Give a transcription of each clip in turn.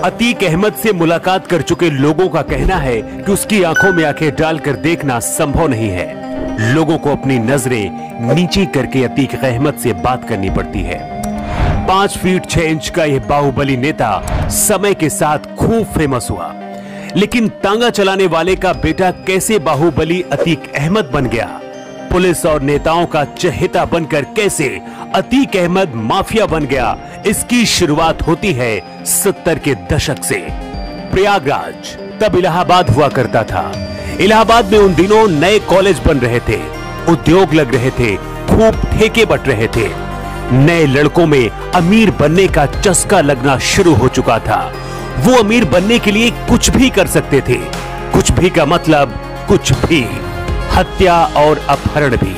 अतीक अहमद से मुलाकात कर चुके लोगों का कहना है कि उसकी आंखों में आंखें डालकर देखना संभव नहीं है। लोगों को अपनी नजरें नीची करके अतीक अहमद से बात करनी पड़ती है। 5 फीट 6 इंच का यह बाहुबली नेता समय के साथ खूब फेमस हुआ, लेकिन तांगा चलाने वाले का बेटा कैसे बाहुबली अतीक अहमद बन गया? पुलिस और नेताओं का चहेता बनकर कैसे अतीक अहमद माफिया बन गया? इसकी शुरुआत होती है 70 के दशक से। प्रयागराज तब इलाहाबाद हुआ करता था। इलाहाबाद में उन दिनों नए कॉलेज बन रहे थे, उद्योग लग रहे थे, खूब ठेके बट रहे थे। नए लड़कों में अमीर बनने का चस्का लगना शुरू हो चुका था। वो अमीर बनने के लिए कुछ भी कर सकते थे। कुछ भी का मतलब कुछ भी, हत्या और अपहरण भी।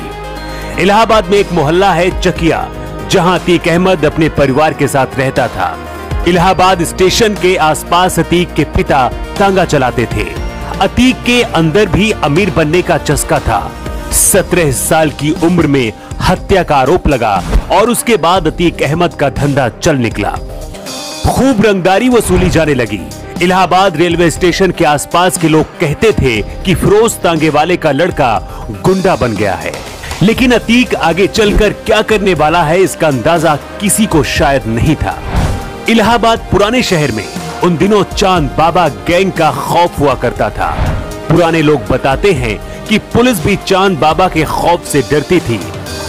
इलाहाबाद में एक मोहल्ला है चकिया, जहां अतीक अहमद अपने परिवार के साथ रहता था। इलाहाबाद स्टेशन के आसपास अतीक के पिता तांगा चलाते थे। अतीक के अंदर भी अमीर बनने का चस्का था। 17 साल की उम्र में हत्या का आरोप लगा और उसके बाद अतीक अहमद का धंधा चल निकला। खूब रंगदारी वसूली जाने लगी। इलाहाबाद रेलवे स्टेशन के आसपास के लोग कहते थे कि फिरोज तांगे वाले का लड़का गुंडा बन गया है। लेकिन अतीक आगे चलकर क्या करने वाला है, इसका अंदाजा किसी को शायद नहीं था। इलाहाबाद पुराने शहर में उन दिनों चांद बाबा गैंग का खौफ हुआ करता था। पुराने लोग बताते हैं कि पुलिस भी चांद बाबा के खौफ से डरती थी।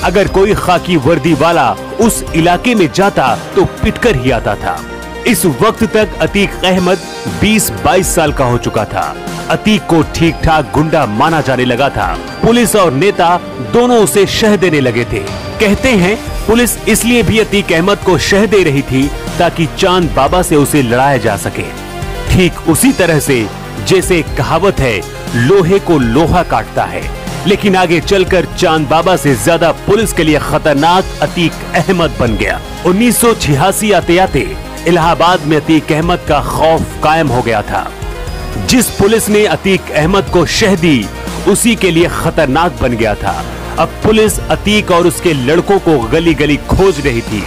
अगर कोई खाकी वर्दी वाला उस इलाके में जाता तो पिटकर ही आता था। इस वक्त तक अतीक अहमद 20-22 साल का हो चुका था। अतीक को ठीक ठाक गुंडा माना जाने लगा था। पुलिस और नेता दोनों उसे शह देने लगे थे। कहते हैं पुलिस इसलिए भी अतीक अहमद को शह दे रही थी ताकि चांद बाबा से उसे लड़ाया जा सके। ठीक उसी तरह से जैसे एक कहावत है, लोहे को लोहा काटता है। लेकिन आगे चलकर चांद बाबा से ज्यादा पुलिस के लिए खतरनाक अतीक अहमद बन गया। 1986 आते इलाहाबाद में अतीक अहमद का खौफ कायम हो गया था। जिस पुलिस ने अतीक अहमद को शह दी, उसी के लिए खतरनाक बन गया था। अब पुलिस अतीक और उसके लड़कों को गली गली खोज रही थी।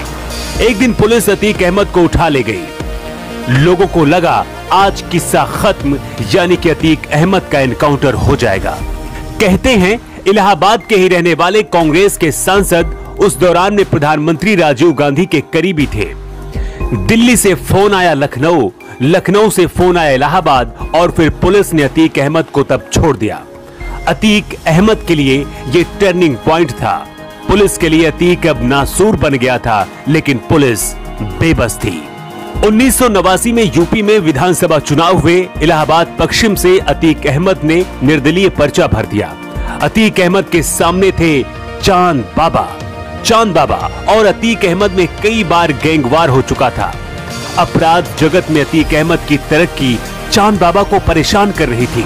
एक दिन पुलिस अतीक अहमद को उठा ले गई। लोगों को लगा आज किस्सा खत्म, यानी कि अतीक अहमद का एनकाउंटर हो जाएगा। कहते हैं इलाहाबाद के ही रहने वाले कांग्रेस के सांसद उस दौरान में प्रधानमंत्री राजीव गांधी के करीबी थे। दिल्ली से फोन आया लखनऊ, लखनऊ से फोन आया इलाहाबाद और फिर पुलिस ने अतीक अहमद को तब छोड़ दिया। अतीक अहमद के लिए ये टर्निंग पॉइंट था। पुलिस के लिए अतीक अब नासूर बन गया था, लेकिन पुलिस बेबस थी। 1989 में यूपी में विधानसभा चुनाव हुए। इलाहाबाद पश्चिम से अतीक अहमद ने निर्दलीय पर्चा भर दिया। अतीक अहमद के सामने थे चांद बाबा और अतीक अहमद में कई बार गैंगवार हो चुका था। अपराध जगत में अतीक अहमद की तरक्की चांद बाबा को परेशान कर रही थी,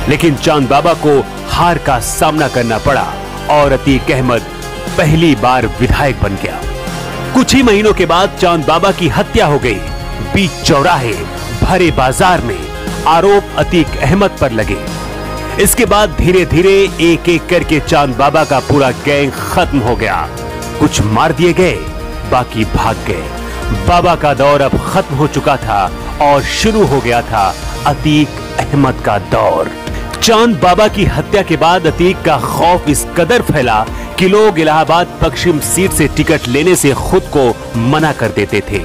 लेकिन चांद बाबा को हार का सामना करना पड़ा और अतीक अहमद पहली बार विधायक बन गया। कुछ ही महीनों के बाद चांद बाबा की हत्या हो गई। बीच चौराहे भरे बाजार में आरोप अतीक अहमद पर लगे। इसके बाद धीरे धीरे एक एक करके चांद बाबा का पूरा गैंग खत्म हो गया। कुछ मार दिए गए, बाकी भाग गए। बाबा का दौर अब खत्म हो चुका था और शुरू हो गया था अतीक अहमद का दौर। चांद बाबा की हत्या के बाद अतीक का खौफ इस कदर फैला कि लोग इलाहाबाद पश्चिम सीट से टिकट लेने से खुद को मना कर देते थे।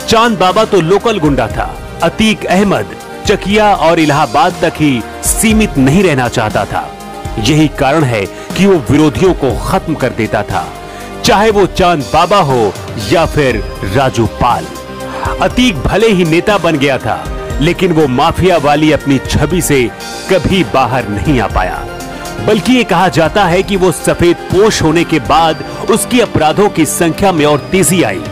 चांद बाबा तो लोकल गुंडा था। अतीक अहमद चकिया और इलाहाबाद तक ही सीमित नहीं रहना चाहता था। यही कारण है कि वो विरोधियों को खत्म कर देता था, चाहे वो चांद बाबा हो या फिर राजू पाल। अतीक भले ही नेता बन गया था, लेकिन वो माफिया वाली अपनी छवि से कभी बाहर नहीं आ पाया। बल्कि ये कहा जाता है कि वो सफेद पोश होने के बाद उसकी अपराधों की संख्या में और तेजी आई।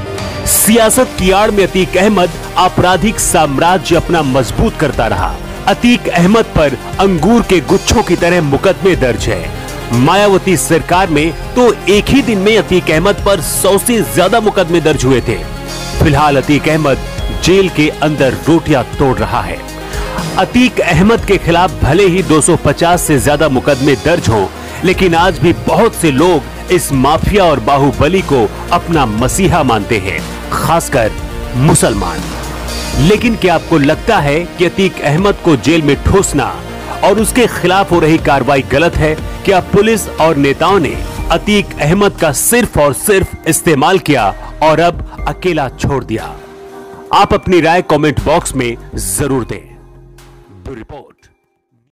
सियासत की आड़ में अतीक अहमद आपराधिक साम्राज्य अपना मजबूत करता रहा। अतीक अहमद पर अंगूर के गुच्छों की तरह मुकदमे दर्ज है। मायावती सरकार में तो एक ही दिन में अतीक अहमद पर 100 से ज्यादा मुकदमे दर्ज हुए थे। फिलहाल अतीक अहमद जेल के अंदर रोटियां तोड़ रहा है। अतीक अहमद के खिलाफ भले ही 250 से ज्यादा मुकदमे दर्ज हों, लेकिन आज भी बहुत से लोग इस माफिया और बाहुबली को अपना मसीहा मानते हैं, खासकर मुसलमान। लेकिन क्या आपको लगता है कि अतीक अहमद को जेल में ठूसना और उसके खिलाफ हो रही कार्रवाई गलत है? क्या पुलिस और नेताओं ने अतीक अहमद का सिर्फ और सिर्फ इस्तेमाल किया और अब अकेला छोड़ दिया? आप अपनी राय कमेंट बॉक्स में जरूर दें। रिपोर्ट।